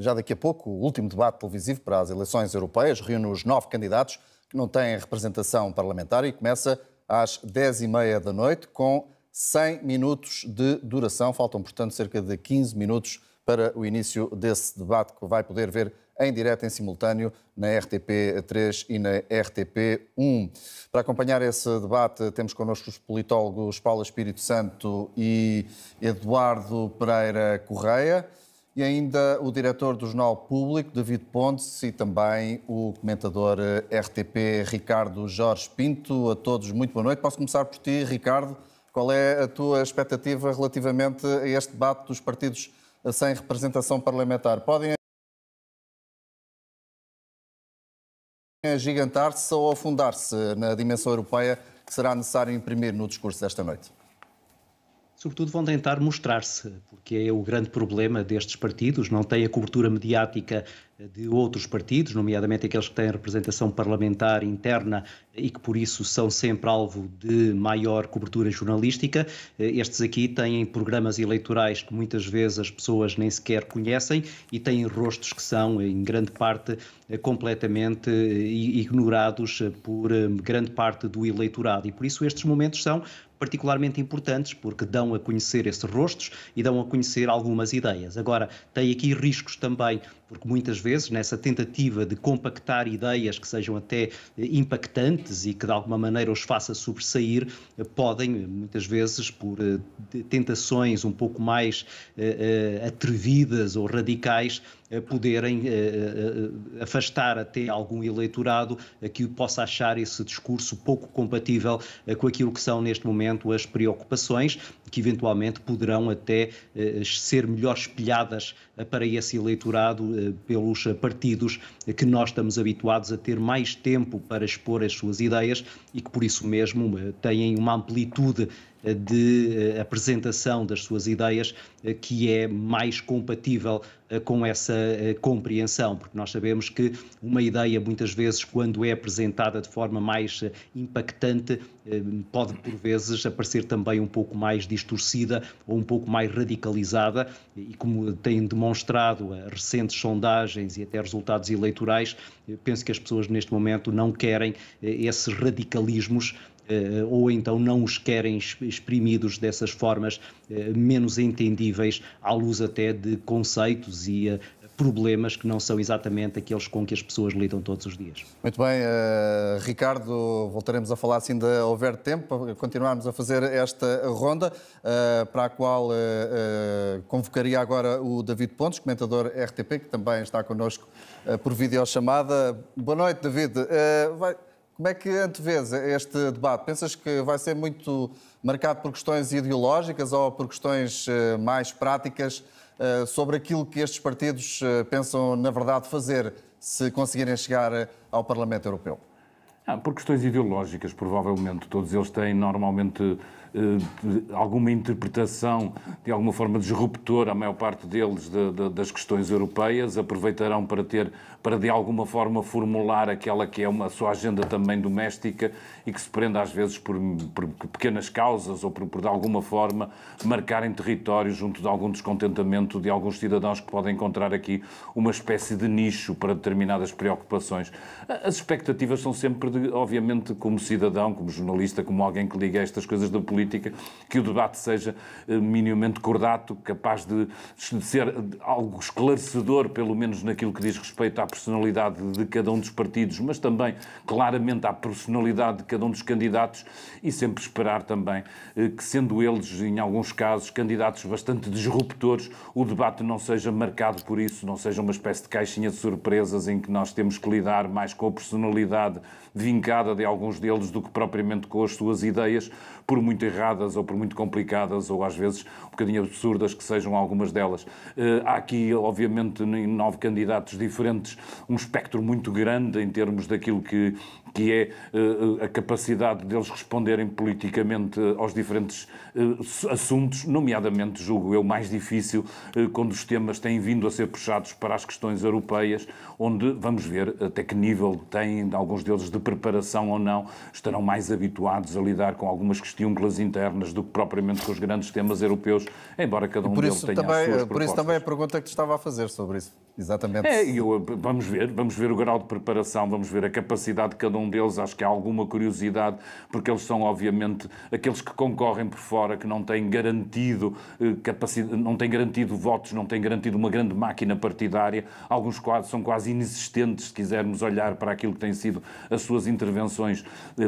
já daqui a pouco, o último debate televisivo para as eleições europeias. Reúne os 9 candidatos que não têm representação parlamentar e começa às 10h30 da noite, com 100 minutos de duração. Faltam, portanto, cerca de 15 minutos para o início desse debate, que vai poder ver em direto, em simultâneo, na RTP3 e na RTP1. Para acompanhar esse debate, temos connosco os politólogos Paula Espírito Santo e Eduardo Pereira Correia, e ainda o diretor do Jornal Público, David Pontes, e também o comentador RTP, Ricardo Jorge Pinto. A todos, muito boa noite. Posso começar por ti, Ricardo. Qual é a tua expectativa relativamente a este debate dos partidos sem representação parlamentar? Podem agigantar-se ou afundar-se na dimensão europeia que será necessário imprimir no discurso desta noite? Sobretudo vão tentar mostrar-se, porque é o grande problema destes partidos, não têm a cobertura mediática de outros partidos, nomeadamente aqueles que têm representação parlamentar interna e que por isso são sempre alvo de maior cobertura jornalística. Estes aqui têm programas eleitorais que muitas vezes as pessoas nem sequer conhecem e têm rostos que são, em grande parte, completamente ignorados por grande parte do eleitorado, e por isso estes momentos são particularmente importantes, porque dão a conhecer esses rostos e dão a conhecer algumas ideias. Agora, tem aqui riscos também, porque muitas vezes, nessa tentativa de compactar ideias que sejam até impactantes e que de alguma maneira os faça sobressair, podem, muitas vezes, por tentações um pouco mais atrevidas ou radicais, poderem afastar até algum eleitorado que possa achar esse discurso pouco compatível com aquilo que são neste momento as preocupações, que eventualmente poderão até ser melhor espelhadas para esse eleitorado pelos partidos que nós estamos habituados a ter mais tempo para expor as suas ideias e que por isso mesmo têm uma amplitude de apresentação das suas ideias que é mais compatível com essa compreensão, porque nós sabemos que uma ideia muitas vezes, quando é apresentada de forma mais impactante, pode por vezes aparecer também um pouco mais distorcida ou um pouco mais radicalizada, e como têm demonstrado recentes sondagens e até resultados eleitorais, penso que as pessoas neste momento não querem esses radicalismos, ou então não os querem exprimidos dessas formas menos entendíveis, à luz até de conceitos e problemas que não são exatamente aqueles com que as pessoas lidam todos os dias. Muito bem, Ricardo, voltaremos a falar se ainda houver tempo, para continuarmos a fazer esta ronda, para a qual convocaria agora o David Pontes, comentador RTP, que também está connosco por videochamada. Boa noite, David. Como é que antevês este debate? Pensas que vai ser muito marcado por questões ideológicas ou por questões mais práticas sobre aquilo que estes partidos pensam, na verdade, fazer se conseguirem chegar ao Parlamento Europeu? Por questões ideológicas, provavelmente. Todos eles têm normalmente alguma interpretação de alguma forma disruptora, a maior parte deles, das questões europeias. Aproveitarão para de alguma forma formular aquela que é a sua agenda também doméstica e que se prende às vezes por pequenas causas ou por de alguma forma marcarem território junto de algum descontentamento de alguns cidadãos que podem encontrar aqui uma espécie de nicho para determinadas preocupações. As expectativas são sempre, obviamente, como cidadão, como jornalista, como alguém que liga a estas coisas da política, que o debate seja minimamente cordato, capaz de ser algo esclarecedor, pelo menos naquilo que diz respeito à personalidade de cada um dos partidos, mas também claramente à personalidade de cada um dos candidatos, e sempre esperar também que, sendo eles, em alguns casos, candidatos bastante disruptores, o debate não seja marcado por isso, não seja uma espécie de caixinha de surpresas em que nós temos que lidar mais com a personalidade vincada de alguns deles do que propriamente com as suas ideias, por muito erradas ou por muito complicadas ou às vezes um bocadinho absurdas que sejam algumas delas. Há aqui, obviamente, em 9 candidatos diferentes, um espectro muito grande em termos daquilo que é a capacidade deles responderem politicamente aos diferentes assuntos, nomeadamente, julgo eu, mais difícil, quando os temas têm vindo a ser puxados para as questões europeias, onde vamos ver até que nível têm, alguns deles, de preparação ou não, estarão mais habituados a lidar com algumas questiúnculas internas do que propriamente com os grandes temas europeus, embora cada um deles tenha as suas propostas. Por isso também a pergunta que te estava a fazer sobre isso. Exatamente. Vamos ver o grau de preparação, vamos ver a capacidade de cada um deles. Acho que há alguma curiosidade, porque eles são, obviamente, aqueles que concorrem por fora, que não têm garantido capacidade, não têm garantido votos, não têm garantido uma grande máquina partidária. Alguns quadros são quase inexistentes, se quisermos olhar para aquilo que têm sido as suas intervenções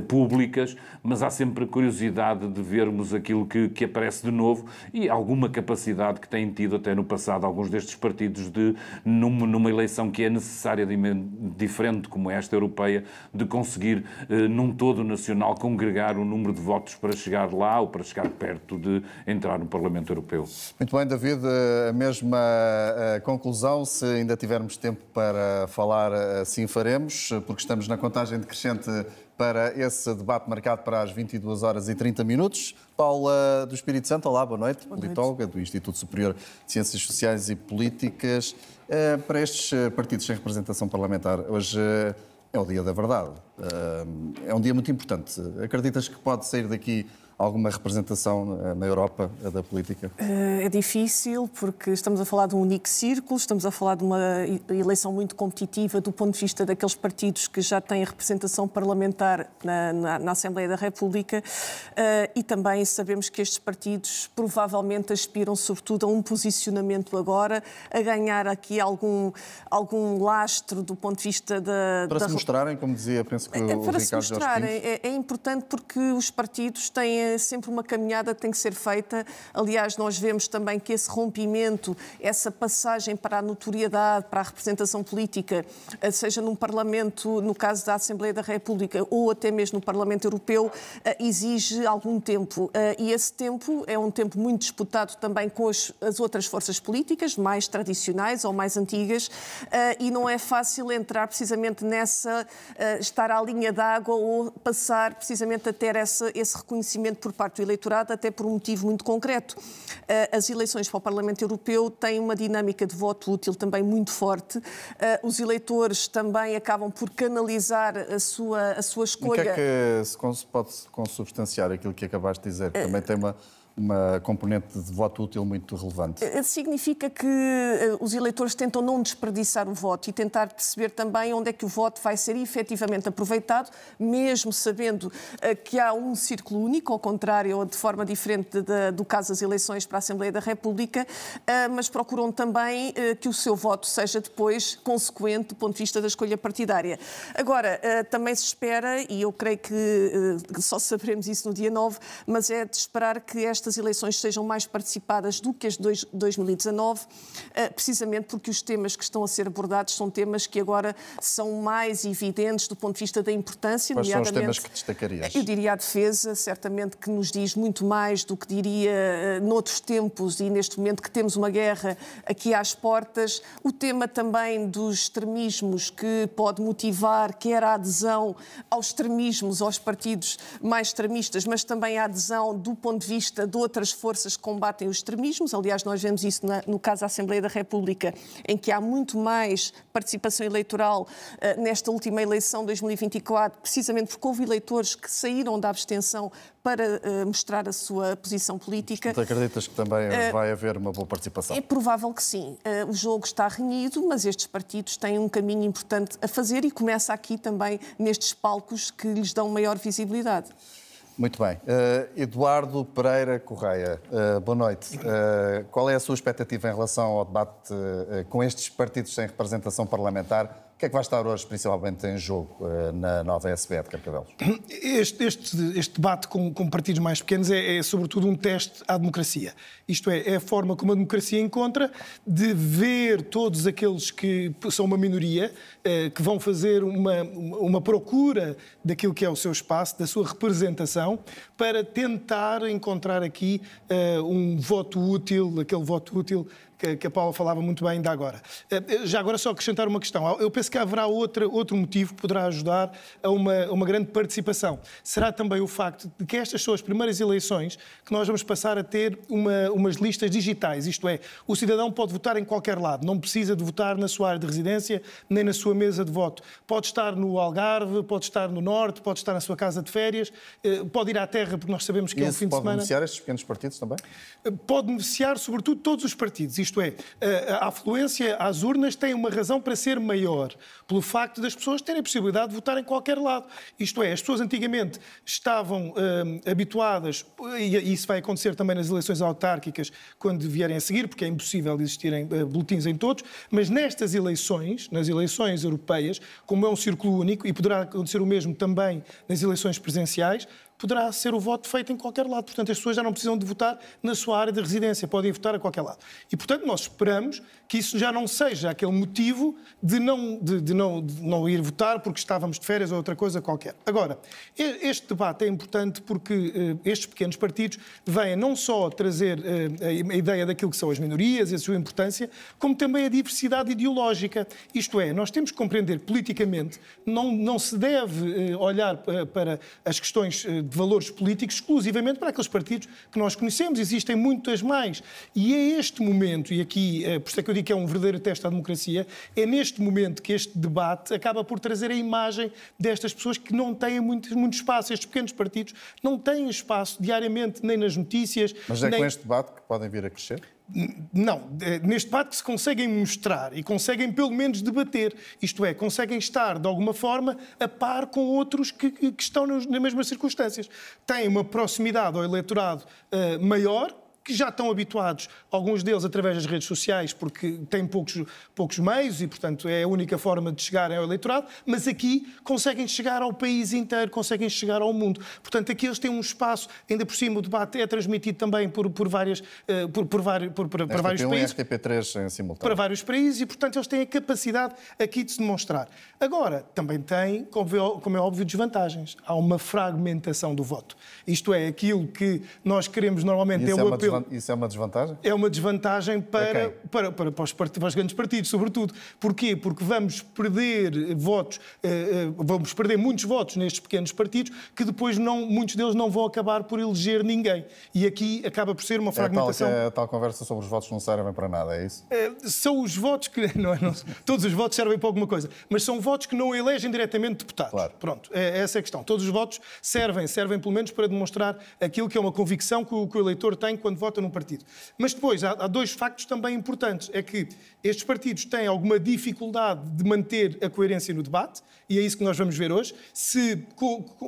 públicas, mas há sempre curiosidade de vermos aquilo que aparece de novo e alguma capacidade que têm tido até no passado alguns destes partidos de, numa eleição que é necessária, diferente como esta europeia, de conseguir, num todo nacional, congregar o número de votos para chegar lá ou para chegar perto de entrar no Parlamento Europeu. Muito bem, David, a mesma conclusão, se ainda tivermos tempo para falar, assim faremos, porque estamos na contagem decrescente para esse debate marcado para as 22h30. Paula do Espírito Santo, olá, boa noite. Politóloga do Instituto Superior de Ciências Sociais e Políticas. Para estes partidos sem representação parlamentar, hoje é o dia da verdade. É um dia muito importante. Acreditas que pode sair daqui alguma representação na Europa da política? É difícil, porque estamos a falar de um único círculo, estamos a falar de uma eleição muito competitiva do ponto de vista daqueles partidos que já têm representação parlamentar na Assembleia da República, e também sabemos que estes partidos provavelmente aspiram sobretudo a um posicionamento agora, a ganhar aqui algum lastro do ponto de vista Para se mostrarem, como dizia, penso que o Ricardo Para se mostrarem, Jorge Pinto. é importante porque os partidos têm sempre uma caminhada que tem que ser feita. Aliás, nós vemos também que esse rompimento, essa passagem para a notoriedade, para a representação política, seja num Parlamento, no caso da Assembleia da República, ou até mesmo no Parlamento Europeu, exige algum tempo. E esse tempo é um tempo muito disputado também com as outras forças políticas, mais tradicionais ou mais antigas, e não é fácil entrar precisamente nessa, estar à linha d'água ou passar precisamente a ter esse reconhecimento por parte do eleitorado, até por um motivo muito concreto. As eleições para o Parlamento Europeu têm uma dinâmica de voto útil também muito forte. Os eleitores também acabam por canalizar a sua escolha. O que é que se pode consubstanciar aquilo que acabaste de dizer? Que também tem uma componente de voto útil muito relevante. Significa que os eleitores tentam não desperdiçar o voto e tentar perceber também onde é que o voto vai ser efetivamente aproveitado, mesmo sabendo que há um círculo único, ao contrário ou de forma diferente do caso das eleições para a Assembleia da República, mas procuram também que o seu voto seja depois consequente do ponto de vista da escolha partidária. Agora, também se espera, e eu creio que só saberemos isso no dia 9, mas é de esperar que estas eleições sejam mais participadas do que as de 2019, precisamente porque os temas que estão a ser abordados são temas que agora são mais evidentes do ponto de vista da importância. Quais são os temas que destacarias? Eu diria a defesa, certamente que nos diz muito mais do que diria noutros tempos e neste momento que temos uma guerra aqui às portas. O tema também dos extremismos, que pode motivar quer a adesão aos extremismos, aos partidos mais extremistas, mas também a adesão do ponto de vista de outras forças que combatem os extremismos. Aliás, nós vemos isso no caso da Assembleia da República, em que há muito mais participação eleitoral nesta última eleição de 2024, precisamente porque houve eleitores que saíram da abstenção para mostrar a sua posição política. Tu acreditas que também vai haver uma boa participação? É provável que sim. O jogo está renhido, mas estes partidos têm um caminho importante a fazer e começa aqui também nestes palcos que lhes dão maior visibilidade. Muito bem. Eduardo Pereira Correia, boa noite. Qual é a sua expectativa em relação ao debate com estes partidos sem representação parlamentar? O que é que vai estar hoje, principalmente, em jogo na nova SBE de Carcavelos? Este debate com partidos mais pequenos é sobretudo um teste à democracia. Isto é a forma como a democracia encontra de ver todos aqueles que são uma minoria, que vão fazer uma procura daquilo que é o seu espaço, da sua representação, para tentar encontrar aqui um voto útil, aquele voto útil que a Paula falava muito bem ainda agora. Já agora só acrescentar uma questão. Eu penso que haverá outro motivo que poderá ajudar a uma grande participação. Será também o facto de que estas são as primeiras eleições que nós vamos passar a ter umas listas digitais. Isto é, o cidadão pode votar em qualquer lado. Não precisa de votar na sua área de residência nem na sua mesa de voto. Pode estar no Algarve, pode estar no Norte, pode estar na sua casa de férias, pode ir à terra, porque nós sabemos que é um fim de semana. Pode beneficiar estes pequenos partidos também? Pode beneficiar, sobretudo, todos os partidos. isto é, a afluência às urnas tem uma razão para ser maior, pelo facto das pessoas terem a possibilidade de votar em qualquer lado. Isto é, as pessoas antigamente estavam habituadas, e isso vai acontecer também nas eleições autárquicas, quando vierem a seguir, porque é impossível existirem boletins em todos, mas nestas eleições, nas eleições europeias, como é um círculo único, e poderá acontecer o mesmo também nas eleições presidenciais, poderá ser o voto feito em qualquer lado. Portanto, as pessoas já não precisam de votar na sua área de residência, podem votar a qualquer lado. E, portanto, nós esperamos que isso já não seja aquele motivo de não ir votar porque estávamos de férias ou outra coisa qualquer. Agora, este debate é importante porque estes pequenos partidos vêm não só trazer a ideia daquilo que são as minorias e a sua importância, como também a diversidade ideológica. Isto é, nós temos que compreender politicamente, não se deve olhar para as questões de valores políticos exclusivamente para aqueles partidos que nós conhecemos. Existem muitas mais. E é este momento, e aqui, por isso é que eu digo que é um verdadeiro teste à democracia, é neste momento que este debate acaba por trazer a imagem destas pessoas que não têm muito espaço. Estes pequenos partidos não têm espaço diariamente, nem nas notícias. Mas é com este debate que podem vir a crescer? Não, neste debate se conseguem mostrar e conseguem pelo menos debater, isto é, conseguem estar de alguma forma a par com outros que estão nas mesmas circunstâncias. Têm uma proximidade ao eleitorado maior, que já estão habituados, alguns deles através das redes sociais, porque têm poucos meios e, portanto, é a única forma de chegarem ao eleitorado, mas aqui conseguem chegar ao país inteiro, conseguem chegar ao mundo. Portanto, aqui eles têm um espaço, ainda por cima o debate é transmitido também para vários países. RTP3 em simultâneo. Para vários países e, portanto, eles têm a capacidade aqui de se demonstrar. Agora, também tem, como é óbvio, desvantagens. Há uma fragmentação do voto. Isto é, aquilo que nós queremos normalmente é o apelo. Isso é uma desvantagem? É uma desvantagem para os grandes partidos, sobretudo. Porquê? Porque vamos perder votos, vamos perder muitos votos nestes pequenos partidos que depois muitos deles não vão acabar por eleger ninguém. E aqui acaba por ser uma fragmentação. A tal conversa sobre os votos não servem para nada, é isso? São os votos que... todos os votos servem para alguma coisa, mas são votos que não elegem diretamente deputados. Claro. Pronto, essa é a questão. Todos os votos servem pelo menos para demonstrar aquilo que é uma convicção que o eleitor tem quando vota num partido. Mas depois há dois factos também importantes. É que estes partidos têm alguma dificuldade de manter a coerência no debate, e é isso que nós vamos ver hoje. Se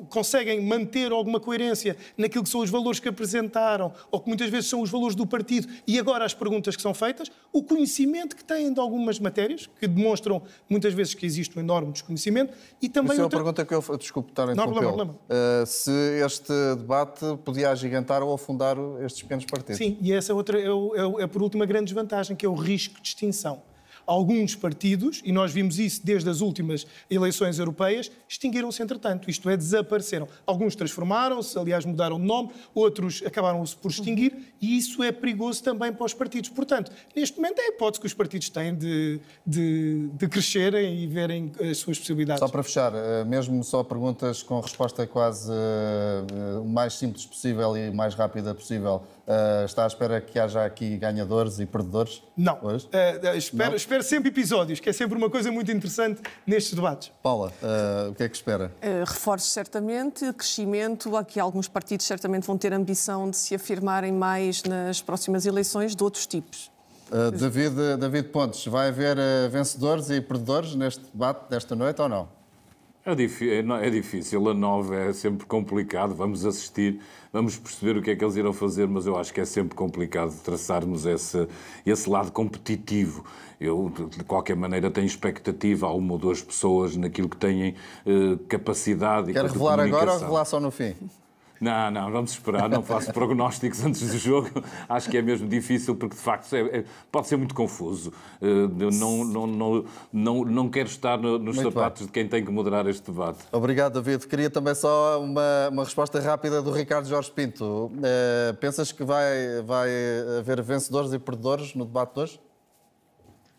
conseguem manter alguma coerência naquilo que são os valores que apresentaram, ou que muitas vezes são os valores do partido, e agora as perguntas que são feitas, o conhecimento que têm de algumas matérias, que demonstram muitas vezes que existe um enorme desconhecimento, e também... Isso é uma pergunta que eu... Desculpe estar a interrompê-lo. Se este debate podia agigantar ou afundar estes pequenos partidos. Sim, e essa outra é por último a grande desvantagem, que é o risco de extinção. Alguns partidos, e nós vimos isso desde as últimas eleições europeias, extinguiram-se entretanto, isto é, desapareceram. Alguns transformaram-se, aliás, mudaram de nome, outros acabaram-se por extinguir, e isso é perigoso também para os partidos. Portanto, neste momento é a hipótese que os partidos têm de crescerem e verem as suas possibilidades. Só para fechar, mesmo só perguntas com resposta quase o mais simples possível e o mais rápida possível. Está à espera que haja aqui ganhadores e perdedores? Não. Hoje? Espero sempre episódios, que é sempre uma coisa muito interessante nestes debates. Paula, o que é que espera? Reforços, certamente, crescimento. Aqui alguns partidos certamente vão ter ambição de se afirmarem mais nas próximas eleições de outros tipos. David Pontes, vai haver vencedores e perdedores neste debate desta noite ou não? É difícil, a 9 é sempre complicado, vamos assistir, vamos perceber o que é que eles irão fazer, mas eu acho que é sempre complicado traçarmos esse lado competitivo. Eu, de qualquer maneira, tenho expectativa a uma ou duas pessoas naquilo que têm capacidade e Quer revelar agora ou revelar só no fim? Não, vamos esperar, não faço prognósticos antes do jogo, acho que é mesmo difícil porque de facto pode ser muito confuso, não quero estar nos sapatos de quem tem que moderar este debate. Obrigado, David. Queria também só uma resposta rápida do Ricardo Jorge Pinto. Pensas que vai haver vencedores e perdedores no debate de hoje?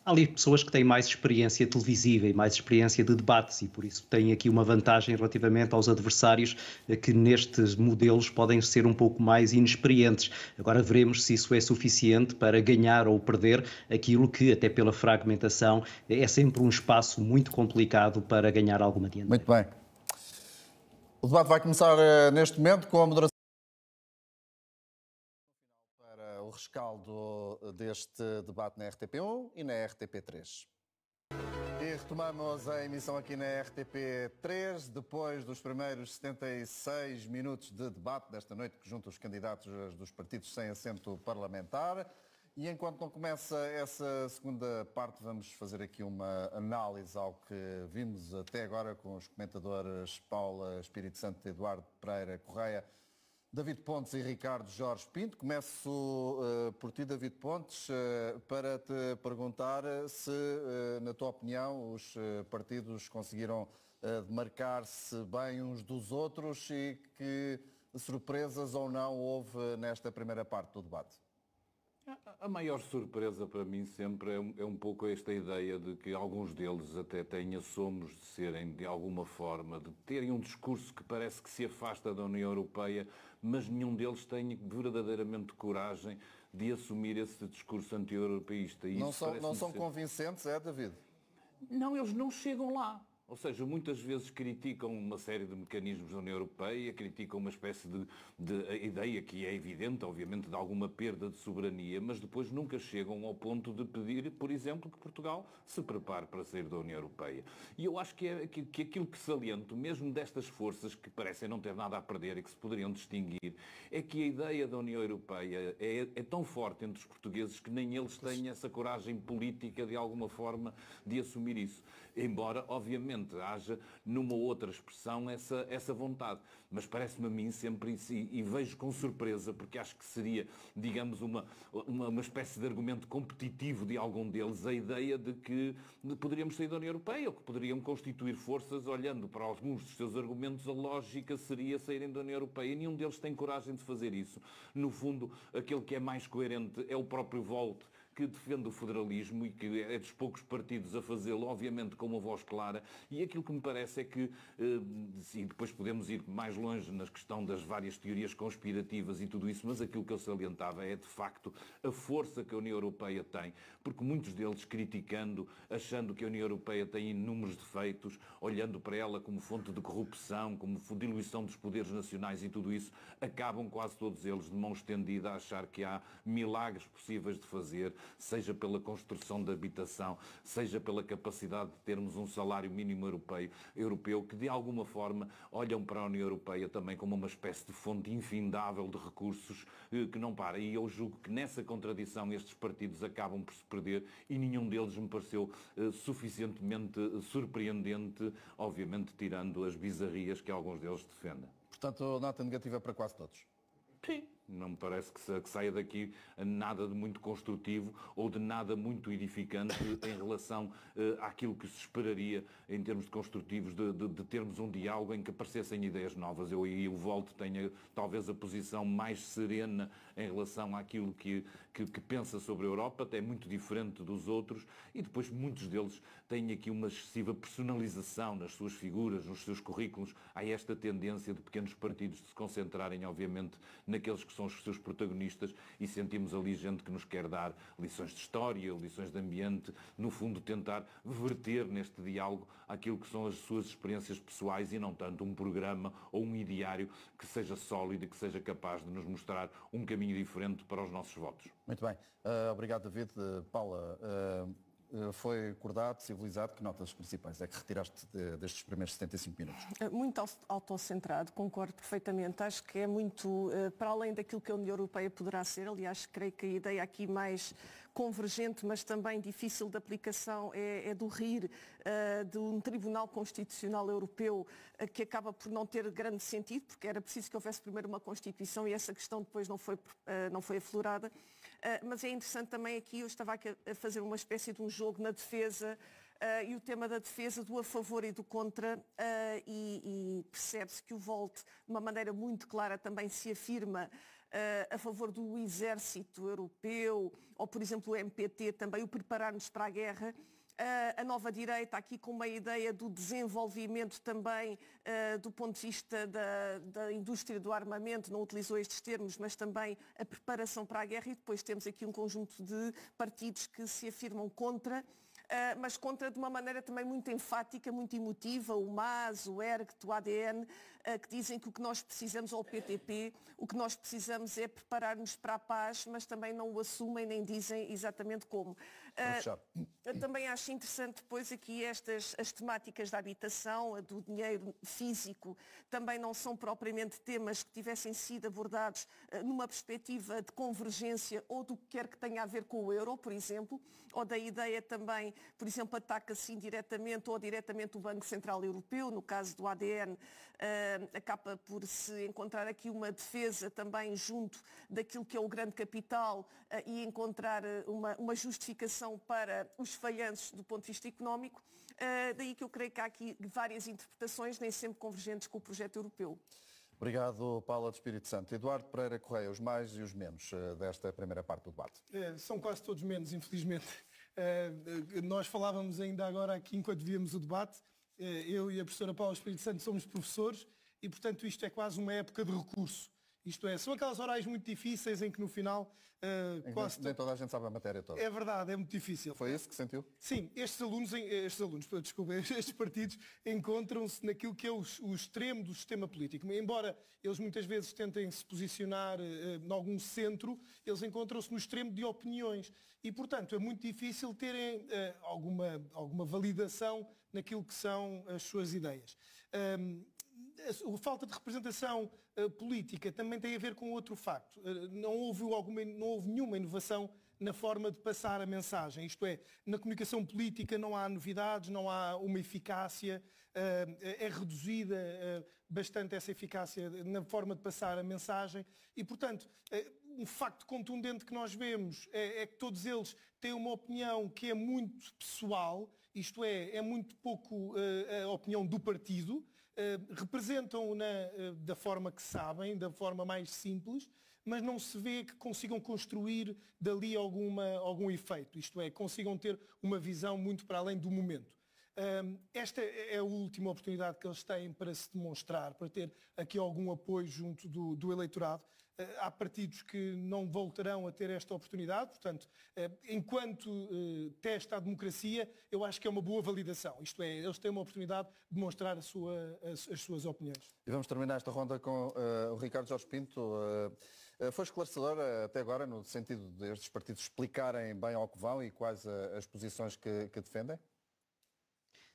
Há ali pessoas que têm mais experiência televisiva e mais experiência de debates e por isso têm aqui uma vantagem relativamente aos adversários que nestes modelos podem ser um pouco mais inexperientes. Agora veremos se isso é suficiente para ganhar ou perder aquilo que, até pela fragmentação, é sempre um espaço muito complicado para ganhar alguma dianteira. Muito bem. O debate vai começar neste momento com a moderação para o rescaldo final deste debate na RTP1 e na RTP3. E retomamos a emissão aqui na RTP3, depois dos primeiros 76 minutos de debate desta noite, que junta os candidatos dos partidos sem assento parlamentar. E enquanto não começa essa segunda parte, vamos fazer aqui uma análise ao que vimos até agora com os comentadores Paula Espírito Santo e Eduardo Pereira Correia, David Pontes e Ricardo Jorge Pinto. Começo por ti, David Pontes, para te perguntar se, na tua opinião, os partidos conseguiram demarcar-se bem uns dos outros e que surpresas ou não houve nesta primeira parte do debate. A maior surpresa para mim sempre é um pouco esta ideia de que alguns deles até têm assomos de serem, de alguma forma, de terem um discurso que parece que se afasta da União Europeia, mas nenhum deles tem verdadeiramente coragem de assumir esse discurso anti-europeísta. Não são convincentes, David? Não, eles não chegam lá. Ou seja, muitas vezes criticam uma série de mecanismos da União Europeia, criticam uma espécie de ideia que é evidente, obviamente, de alguma perda de soberania, mas depois nunca chegam ao ponto de pedir, por exemplo, que Portugal se prepare para sair da União Europeia. E eu acho que aquilo que saliento, mesmo destas forças que parecem não ter nada a perder e que se poderiam distinguir, é que a ideia da União Europeia é tão forte entre os portugueses que nem eles têm essa coragem política, de alguma forma, de assumir isso. Embora, obviamente, haja numa outra expressão essa vontade. Mas parece-me a mim sempre, e vejo com surpresa, porque acho que seria, digamos, uma espécie de argumento competitivo de algum deles, a ideia de que poderíamos sair da União Europeia, ou que poderiam constituir forças, olhando para alguns dos seus argumentos, a lógica seria saírem da União Europeia. E nenhum deles tem coragem de fazer isso. No fundo, aquele que é mais coerente é o próprio Volt, que defende o federalismo e que é dos poucos partidos a fazê-lo, obviamente com uma voz clara. E aquilo que me parece é que, e depois podemos ir mais longe na questão das várias teorias conspirativas e tudo isso, mas aquilo que eu salientava é, de facto, a força que a União Europeia tem, porque muitos deles criticando, achando que a União Europeia tem inúmeros defeitos, olhando para ela como fonte de corrupção, como diluição dos poderes nacionais e tudo isso, acabam quase todos eles de mão estendida a achar que há milagres possíveis de fazer, seja pela construção de habitação, seja pela capacidade de termos um salário mínimo europeu, que de alguma forma olham para a União Europeia também como uma espécie de fonte infindável de recursos que não para. E eu julgo que nessa contradição estes partidos acabam por se perder e nenhum deles me pareceu suficientemente surpreendente, obviamente tirando as bizarrias que alguns deles defendem. Portanto, nota negativa para quase todos. Sim. Não me parece que saia daqui nada de muito construtivo ou de nada muito edificante em relação àquilo que se esperaria em termos de construtivos, de termos um diálogo em que aparecessem ideias novas. Eu aí o Volt tenho talvez a posição mais serena em relação àquilo que pensa sobre a Europa, até muito diferente dos outros, e depois muitos deles têm aqui uma excessiva personalização nas suas figuras, nos seus currículos. Há esta tendência de pequenos partidos de se concentrarem, obviamente, naqueles que são os seus protagonistas, e sentimos ali gente que nos quer dar lições de história, lições de ambiente, no fundo tentar verter neste diálogo aquilo que são as suas experiências pessoais e não tanto um programa ou um ideário que seja sólido e que seja capaz de nos mostrar um caminho diferente para os nossos votos. Muito bem. Obrigado, David. Paula, foi acordado, civilizado. Que notas principais é que retiraste destes primeiros 75 minutos? Muito autocentrado, concordo perfeitamente. Acho que é muito para além daquilo que a União Europeia poderá ser. Aliás, creio que a ideia aqui mais convergente, mas também difícil de aplicação, é do RIR, de um Tribunal Constitucional Europeu, que acaba por não ter grande sentido, porque era preciso que houvesse primeiro uma Constituição e essa questão depois não foi aflorada. Mas é interessante também aqui, eu estava aqui a fazer uma espécie de um jogo na defesa, e o tema da defesa, do a favor e do contra, e percebe-se que o Volt, de uma maneira muito clara, também se afirma a favor do exército europeu, ou, por exemplo, o MPT, também o preparar-nos para a guerra. A nova direita aqui com uma ideia do desenvolvimento também do ponto de vista da indústria do armamento, não utilizou estes termos, mas também a preparação para a guerra, e depois temos aqui um conjunto de partidos que se afirmam contra. mas contra de uma maneira também muito enfática, muito emotiva, o MAS, o ERGT, o ADN, que dizem que o que nós precisamos, ou o PTP, o que nós precisamos é preparar-nos para a paz, mas também não o assumem nem dizem exatamente como. Eu também acho interessante depois aqui as temáticas da habitação, do dinheiro físico, também não são propriamente temas que tivessem sido abordados numa perspectiva de convergência ou do que quer que tenha a ver com o euro, por exemplo, ou da ideia também, por exemplo, ataca-se indiretamente ou diretamente o Banco Central Europeu, no caso do ADN, acaba por se encontrar aqui uma defesa também junto daquilo que é o grande capital e encontrar uma justificação para os falhanços do ponto de vista económico, daí que eu creio que há aqui várias interpretações, nem sempre convergentes com o projeto europeu. Obrigado, Paula de Espírito Santo. Eduardo Pereira Correia, os mais e os menos desta primeira parte do debate. São quase todos menos, infelizmente. Nós falávamos ainda agora aqui, enquanto víamos o debate, eu e a professora Paula de Espírito Santo somos professores e, portanto, isto é quase uma época de recurso. Isto é, são aquelas orais muito difíceis em que no final... Nem toda a gente sabe a matéria toda. É verdade, é muito difícil. Foi isso que sentiu? Sim, estes partidos encontram-se naquilo que é o extremo do sistema político. Embora eles muitas vezes tentem se posicionar em algum centro, eles encontram-se no extremo de opiniões. E, portanto, é muito difícil terem alguma validação naquilo que são as suas ideias. A falta de representação política também tem a ver com outro facto. Não houve nenhuma inovação na forma de passar a mensagem. Isto é, na comunicação política não há novidades, não há uma eficácia, é reduzida bastante essa eficácia na forma de passar a mensagem e, portanto, um facto contundente que nós vemos é que todos eles têm uma opinião que é muito pessoal, isto é muito pouco a opinião do partido, representam-na da forma que sabem, da forma mais simples, mas não se vê que consigam construir dali algum efeito, isto é, consigam ter uma visão muito para além do momento. Esta é a última oportunidade que eles têm para se demonstrar, para ter aqui algum apoio junto do eleitorado. Há partidos que não voltarão a ter esta oportunidade, portanto, enquanto testa a democracia, eu acho que é uma boa validação. Isto é, eles têm uma oportunidade de mostrar as suas opiniões. E vamos terminar esta ronda com o Ricardo Jorge Pinto. Foi esclarecedor até agora, no sentido destes partidos explicarem bem ao que vão e quais as posições que defendem?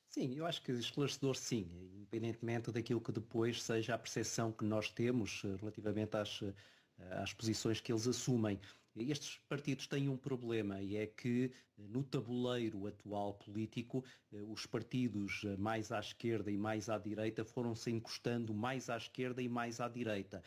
Sim, eu acho que esclarecedor sim, independentemente daquilo que depois seja a percepção que nós temos relativamente às posições que eles assumem. Estes partidos têm um problema e é que no tabuleiro atual político os partidos mais à esquerda e mais à direita foram-se encostando mais à esquerda e mais à direita.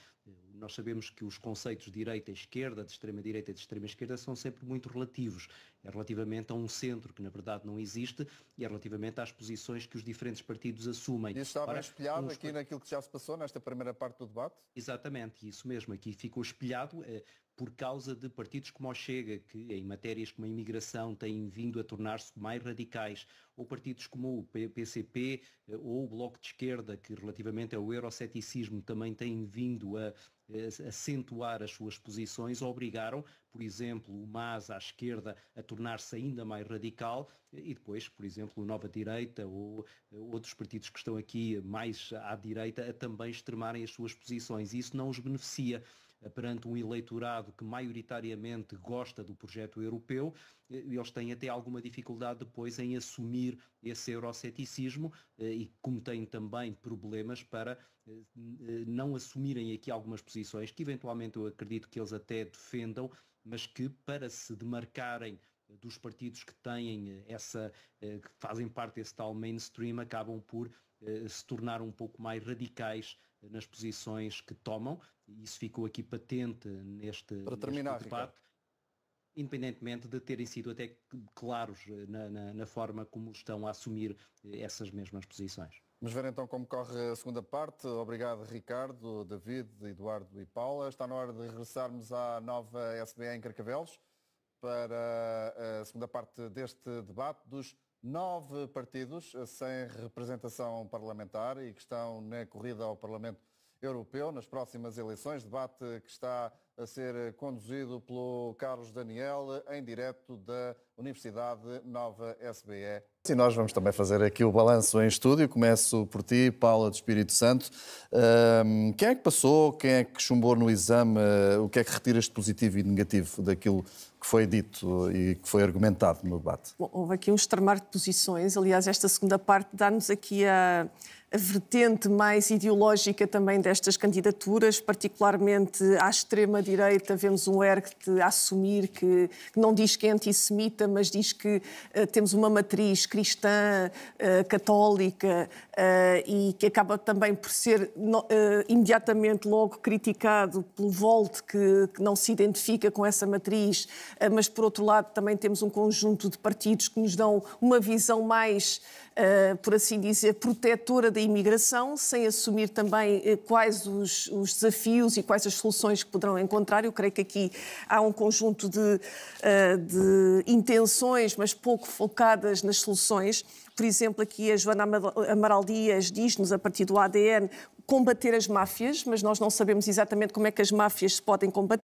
Nós sabemos que os conceitos de direita e esquerda, de extrema-direita e de extrema-esquerda são sempre muito relativos. É relativamente a um centro que na verdade não existe e é relativamente às posições que os diferentes partidos assumem. Isso está bem espelhado aqui naquilo que já se passou nesta primeira parte do debate? Exatamente, isso mesmo. Aqui ficou espelhado por causa de partidos como o Chega, que em matérias como a imigração têm vindo a tornar-se mais radicais, ou partidos como o PCP ou o Bloco de Esquerda, que relativamente ao euroceticismo também têm vindo a acentuar as suas posições, obrigaram, por exemplo, o MAS à esquerda a tornar-se ainda mais radical e depois, por exemplo, o Nova Direita ou outros partidos que estão aqui mais à direita a também extremarem as suas posições. E isso não os beneficia perante um eleitorado que maioritariamente gosta do projeto europeu. Eles têm até alguma dificuldade depois em assumir esse euroceticismo e como têm também problemas para não assumirem aqui algumas posições que eventualmente eu acredito que eles até defendam, mas que para se demarcarem dos partidos que têm que fazem parte desse tal mainstream, acabam por se tornar um pouco mais radicais nas posições que tomam, e isso ficou aqui patente neste debate, Ricardo, independentemente de terem sido até claros na forma como estão a assumir essas mesmas posições. Vamos ver então como corre a segunda parte. Obrigado, Ricardo, David, Eduardo e Paula. Está na hora de regressarmos à nova SBE em Carcavelos para a segunda parte deste debate dos 9 partidos sem representação parlamentar e que estão na corrida ao Parlamento Europeu nas próximas eleições, debate que está a ser conduzido pelo Carlos Daniel, em direto da Universidade Nova SBE. E nós vamos também fazer aqui o balanço em estúdio. Começo por ti, Paula do Espírito Santo. Quem é que passou? Quem é que chumbou no exame? O que é que retiras de positivo e negativo daquilo que foi dito e que foi argumentado no debate? Bom, houve aqui um extremar de posições. Aliás, esta segunda parte dá-nos aqui a vertente mais ideológica também destas candidaturas, particularmente à extrema-direita. Vemos um Ergt a assumir que não diz que é antissemita, mas diz que temos uma matriz cristã, católica, e que acaba também por ser imediatamente logo criticado pelo Volt, que não se identifica com essa matriz, mas por outro lado também temos um conjunto de partidos que nos dão uma visão mais, por assim dizer, protetora da imigração, sem assumir também quais os desafios e quais as soluções que poderão encontrar. Eu creio que aqui há um conjunto de intenções, mas pouco focadas nas soluções. Por exemplo, aqui a Joana Amaral Dias diz-nos, a partir do ADN, combater as máfias, mas nós não sabemos exatamente como é que as máfias se podem combater.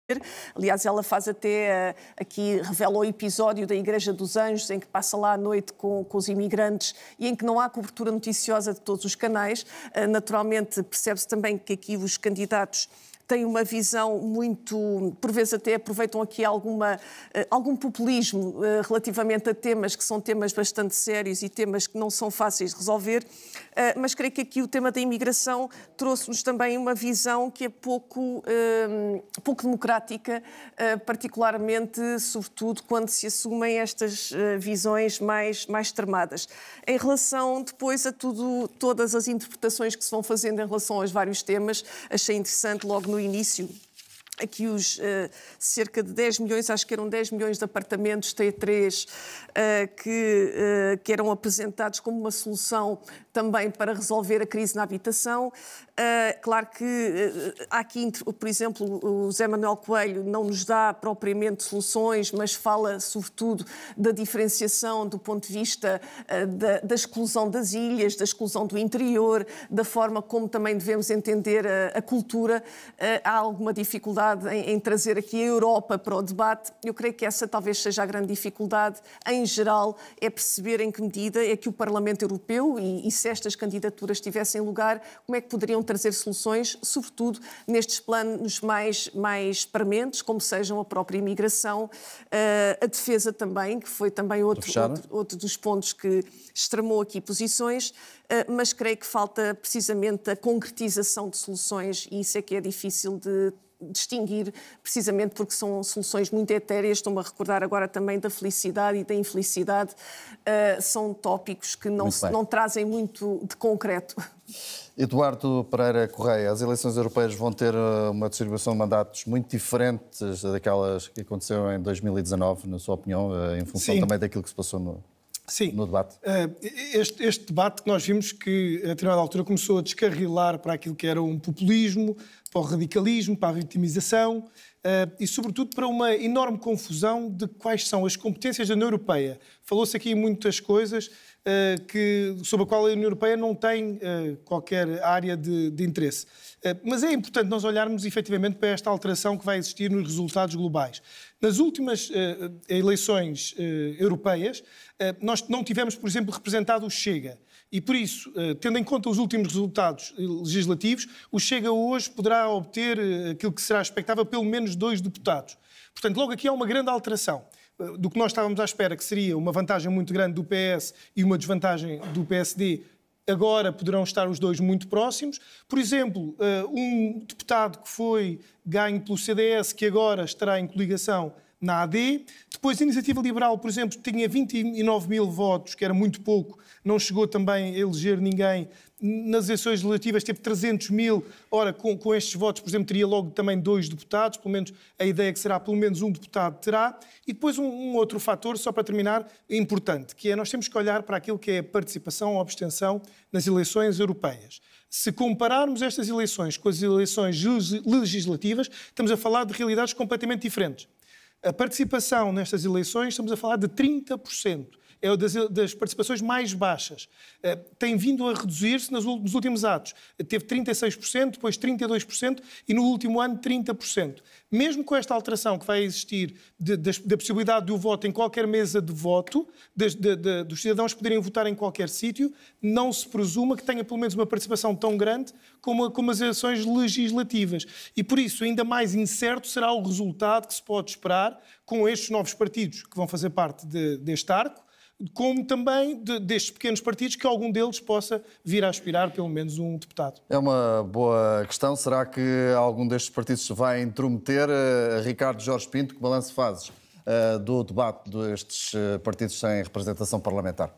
Aliás, ela faz até, aqui revela o episódio da Igreja dos Anjos, em que passa lá à noite com os imigrantes e em que não há cobertura noticiosa de todos os canais. Naturalmente, percebe-se também que aqui os candidatos têm uma visão muito, por vezes até aproveitam aqui algum populismo relativamente a temas que são temas bastante sérios e temas que não são fáceis de resolver, mas creio que aqui o tema da imigração trouxe-nos também uma visão que é pouco democrática, particularmente, sobretudo, quando se assumem estas visões mais extremadas. Em relação depois a todas as interpretações que se vão fazendo em relação aos vários temas, achei interessante logo no início, aqui os cerca de 10 milhões, acho que eram 10 milhões de apartamentos T3 que eram apresentados como uma solução também para resolver a crise na habitação. Claro que há aqui, por exemplo, o José Manuel Coelho não nos dá propriamente soluções, mas fala sobretudo da diferenciação do ponto de vista da exclusão das ilhas, da exclusão do interior, da forma como também devemos entender a cultura. Há alguma dificuldade em trazer aqui a Europa para o debate. Eu creio que essa talvez seja a grande dificuldade, em geral, é perceber em que medida é que o Parlamento Europeu, e se estas candidaturas tivessem lugar, como é que poderiam trazer soluções, sobretudo nestes planos mais prementes, como sejam a própria imigração, a defesa também, que foi também outro dos pontos que extremou aqui posições, mas creio que falta precisamente a concretização de soluções, e isso é que é difícil de distinguir, precisamente porque são soluções muito etéreas. Estou-me a recordar agora também da felicidade e da infelicidade. São tópicos que não trazem muito de concreto. Eduardo Pereira Correia, as eleições europeias vão ter uma distribuição de mandatos muito diferentes daquelas que aconteceram em 2019, na sua opinião, em função também daquilo que se passou no debate? Este debate que nós vimos que, a determinada altura, começou a descarrilar para aquilo que era um populismo, para o radicalismo, para a vitimização e, sobretudo, para uma enorme confusão de quais são as competências da União Europeia. Falou-se aqui muitas coisas sobre a qual a União Europeia não tem qualquer área de interesse. Mas é importante nós olharmos, efetivamente, para esta alteração que vai existir nos resultados globais. Nas últimas eleições europeias, nós não tivemos, por exemplo, representado o Chega. E, por isso, tendo em conta os últimos resultados legislativos, o Chega hoje poderá obter aquilo que será expectável, pelo menos 2 deputados. Portanto, logo aqui há uma grande alteração do que nós estávamos à espera, que seria uma vantagem muito grande do PS e uma desvantagem do PSD. Agora poderão estar os dois muito próximos. Por exemplo, um deputado que foi ganho pelo CDS, que agora estará em coligação na AD. Depois, a Iniciativa Liberal, por exemplo, tinha 29 mil votos, que era muito pouco, não chegou também a eleger ninguém. Nas eleições legislativas teve 300 mil. Ora, com estes votos, por exemplo, teria logo também 2 deputados, pelo menos a ideia é que será pelo menos um deputado terá. E depois um outro fator, só para terminar, importante, que é nós temos que olhar para aquilo que é a participação ou a abstenção nas eleições europeias. Se compararmos estas eleições com as eleições legislativas, estamos a falar de realidades completamente diferentes. A participação nestas eleições, estamos a falar de 30%. É das participações mais baixas. Tem vindo a reduzir-se nos últimos atos. Teve 36%, depois 32% e no último ano 30%. Mesmo com esta alteração que vai existir da possibilidade do voto em qualquer mesa de voto, dos cidadãos poderem votar em qualquer sítio, não se presuma que tenha pelo menos uma participação tão grande como as eleições legislativas. E por isso ainda mais incerto será o resultado que se pode esperar com estes novos partidos que vão fazer parte deste arco, como também destes pequenos partidos, que algum deles possa vir a aspirar pelo menos um deputado. É uma boa questão. Será que algum destes partidos se vai intrometer? Ricardo Jorge Pinto, que balanço fazes do debate destes partidos sem representação parlamentar?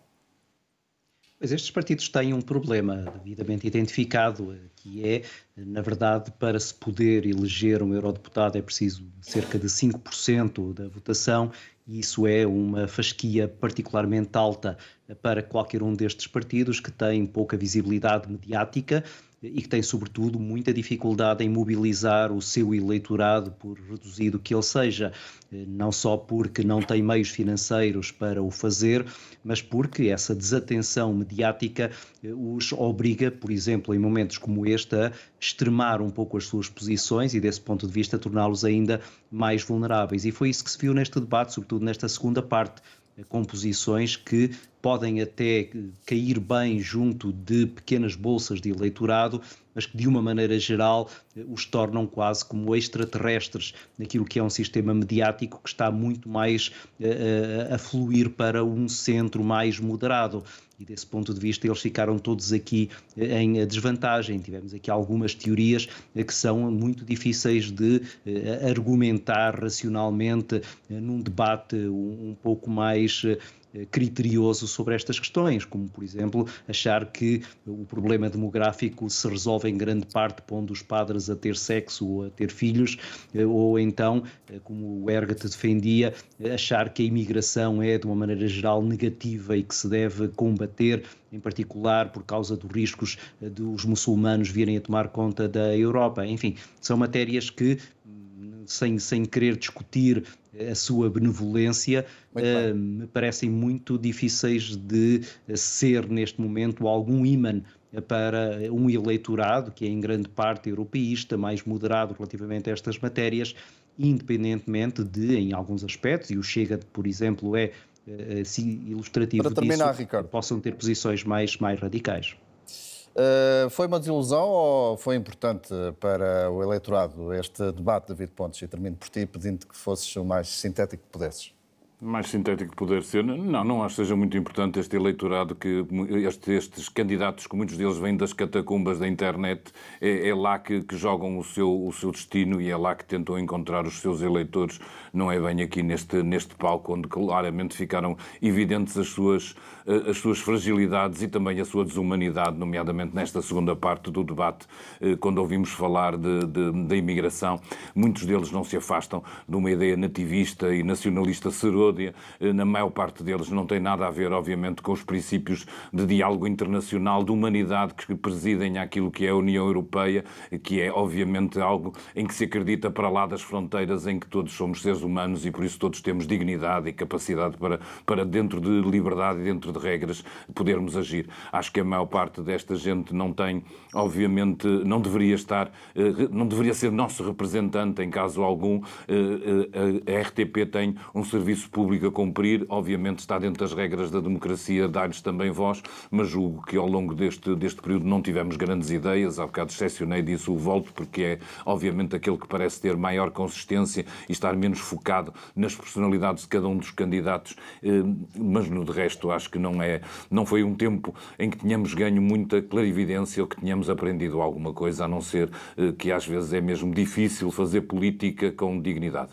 Pois estes partidos têm um problema devidamente identificado, que é, na verdade, para se poder eleger um eurodeputado é preciso cerca de 5% da votação, e isso é uma fasquia particularmente alta para qualquer um destes partidos, que tem pouca visibilidade mediática e que tem, sobretudo, muita dificuldade em mobilizar o seu eleitorado, por reduzido que ele seja, não só porque não tem meios financeiros para o fazer, mas porque essa desatenção mediática os obriga, por exemplo, em momentos como este, a extremar um pouco as suas posições e, desse ponto de vista, torná-los ainda mais vulneráveis. E foi isso que se viu neste debate, sobretudo nesta segunda parte, com posições que podem até cair bem junto de pequenas bolsas de eleitorado, mas que de uma maneira geral os tornam quase como extraterrestres naquilo que é um sistema mediático que está muito mais a fluir para um centro mais moderado. E desse ponto de vista eles ficaram todos aqui em desvantagem. Tivemos aqui algumas teorias que são muito difíceis de argumentar racionalmente num debate um pouco mais criterioso sobre estas questões, como, por exemplo, achar que o problema demográfico se resolve em grande parte pondo os padres a ter sexo ou a ter filhos, ou então, como o Erga te defendia, achar que a imigração é, de uma maneira geral, negativa e que se deve combater, em particular por causa dos riscos dos muçulmanos virem a tomar conta da Europa. Enfim, são matérias que, sem querer discutir a sua benevolência, me parecem muito difíceis de ser, neste momento, algum ímã para um eleitorado que é em grande parte europeísta, mais moderado relativamente a estas matérias, independentemente de, em alguns aspectos, e o Chega, por exemplo, é ilustrativo para terminar, disso, Ricardo, possam ter posições mais radicais. Foi uma desilusão ou foi importante para o eleitorado este debate, David Pontes? E termino por ti, pedindo que fosses o mais sintético que pudesses. Mais sintético poder ser. Não acho que seja muito importante este eleitorado, que estes candidatos, que muitos deles vêm das catacumbas da internet, é lá que jogam o seu destino e é lá que tentam encontrar os seus eleitores. Não é bem aqui neste palco, onde claramente ficaram evidentes as suas fragilidades e também a sua desumanidade, nomeadamente nesta segunda parte do debate, quando ouvimos falar da imigração. Muitos deles não se afastam de uma ideia nativista e nacionalista serôdia. Na maior parte deles não tem nada a ver, obviamente, com os princípios de diálogo internacional, de humanidade que presidem àquilo que é a União Europeia, que é, obviamente, algo em que se acredita para lá das fronteiras, em que todos somos seres humanos e, por isso, todos temos dignidade e capacidade para dentro de liberdade e dentro de regras, podermos agir. Acho que a maior parte desta gente não tem, obviamente, não deveria ser nosso representante em caso algum. A RTP tem um serviço público a cumprir, obviamente está dentro das regras da democracia, dá-lhes também voz, mas julgo que ao longo deste período não tivemos grandes ideias. Há bocado excepcionei disso o Volto, porque é obviamente aquele que parece ter maior consistência e estar menos focado nas personalidades de cada um dos candidatos, mas no de resto acho que não foi um tempo em que tínhamos ganho muita clarividência ou que tínhamos aprendido alguma coisa, a não ser que às vezes é mesmo difícil fazer política com dignidade.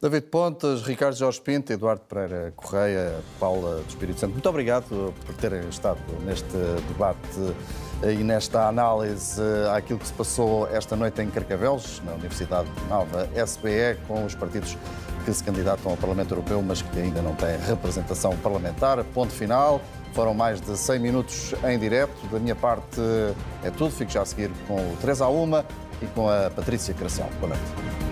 David Pontes, Ricardo Jorge Pinto, Eduardo Pereira Correia, Paula do Espírito Santo, muito obrigado por terem estado neste debate e nesta análise àquilo que se passou esta noite em Carcavelos, na Universidade Nova SBE, com os partidos que se candidatam ao Parlamento Europeu, mas que ainda não têm representação parlamentar. Ponto final. Foram mais de 100 minutos em direto. Da minha parte é tudo. Fico já a seguir com o 3 à 1 e com a Patrícia Cracial. Boa noite.